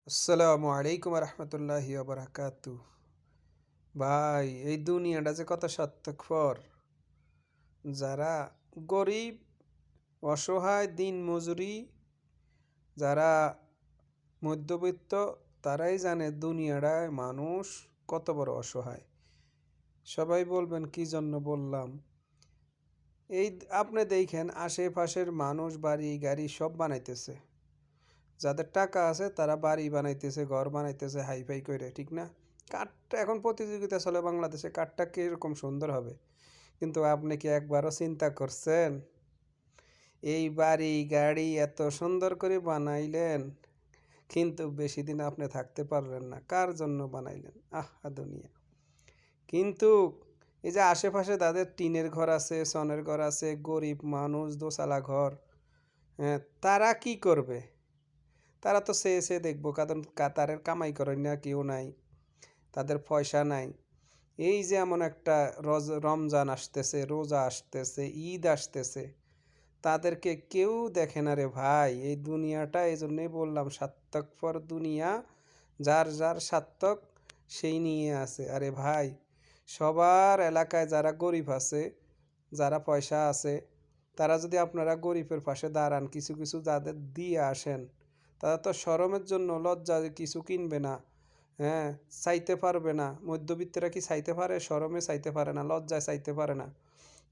আসসালামু আলাইকুম রহমতুল্লাহি বারাকাতু। ভাই, এই দুনিয়াটা যে কত স্বার্থপর। যারা গরিব, অসহায়, দিন মজুরি, যারা মধ্যবিত্ত, তারাই জানে দুনিয়াটায় মানুষ কত বড় অসহায়। সবাই বলবেন কি জন্য বললাম। এই আপনি দেখেন আশেপাশের মানুষ বাড়ি গাড়ি সব বানাইতেছে। যাদের টাকা আছে তারা বাড়ি বানাইতেছে, ঘর বানাইতেছে হাইফাই করে, ঠিক না? কাঠটা এখন প্রতিযোগিতা চলে বাংলাদেশে, কাঠটা কীরকম সুন্দর হবে। কিন্তু আপনি কি একবারও চিন্তা করছেন এই বাড়ি গাড়ি এত সুন্দর করে বানাইলেন, কিন্তু বেশি দিন আপনি থাকতে পারলেন না। কার জন্য বানাইলেন? আহা দুনিয়া। কিন্তু এই যে আশেপাশে তাদের টিনের ঘর আছে, সনের ঘর আছে, গরিব মানুষ দোসালা ঘর, হ্যাঁ, তারা কি করবে? তারা তো চেয়ে চেয়ে দেখবো, কারণ কাতারের কামাই করেন না, কেউ নাই, তাদের পয়সা নাই। এই যে এমন একটা রমজান আসতেছে, রোজা আসতেছে, ঈদ আসতেছে, তাদেরকে কেউ দেখে না রে ভাই। এই দুনিয়াটা এই জন্যই বললাম সার্থকপর দুনিয়া, যার যার সার্থক সেই নিয়ে আছে। আরে ভাই, সবার এলাকায় যারা গরিব আছে, যারা পয়সা আছে, তারা যদি আপনারা গরিবের পাশে দাঁড়ান, কিছু কিছু যাদের দিয়ে আসেন, তারা তো শরমের জন্য লজ্জা কিছু কিনবে না, হ্যাঁ, চাইতে পারবে না। মধ্যবিত্তরা কি চাইতে পারে? শরমে চাইতে পারে না, লজ্জায় চাইতে পারে না।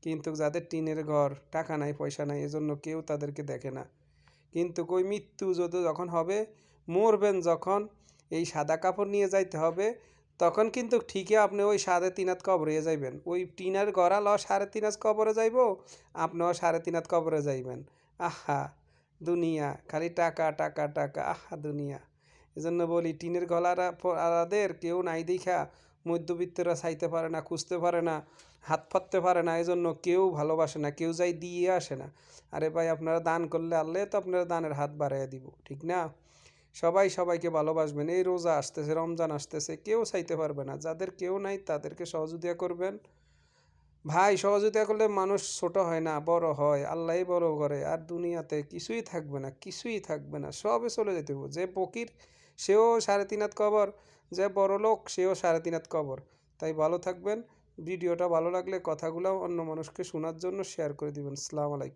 কিন্তু যাদের টিনের ঘর, টাকা নাই পয়সা নাই, এজন্য কেউ তাদেরকে দেখে না। কিন্তু কই মৃত্যু যখন হবে, মরবেন যখন, এই সাদা কাপড় নিয়ে যাইতে হবে, তখন কিন্তু ঠিকই আপনি ওই 3.5 হাত কবরে যাইবেন। ওই টিনের গড়া 3.5 হাত কবরে যাইব, আপনিও 3.5 হাত কবরে যাইবেন। আহা দুনিয়া, খালি টাকা টাকা টাকা, আহা দুনিয়া। এজন্য বলি টিনের গলাদের কেউ নাই দেখা মধ্যবিত্তরা চাইতে পারে না, খুঁজতে পারে না, হাত পাততে পারে না, এজন্য কেউ ভালোবাসে না, কেউ যাই দিয়ে আসে না। আরে ভাই, আপনারা দান করলে আল্লাহ তো আপনারা দানের হাত বাড়াইয়া দিব, ঠিক না? সবাই সবাইকে ভালোবাসবেন। এই রোজা আসতেছে, রমজান আসতেছে, কেউ চাইতে পারবে না। যাদের কেউ নাই তাদেরকে সহযোগিতা করবেন। ভাই, সহযোগিতা করলে মানুষ ছোট হয় না, বড় হয়। আল্লাহই বড় করে। আর দুনিয়াতে কিছুই থাকবে না, কিছুই থাকবে না, সবে চলে যেতে হবে। যে ফকির সেও 3.5 হাত কবর, যে বড় লোক সেও 3.5 হাত কবর। তাই ভালো থাকবেন। ভিডিওটা ভালো লাগলে কথাগুলো অন্য মানুষকে শোনার জন্য শেয়ার করে দিবেন। আসসালামু আলাইকুম।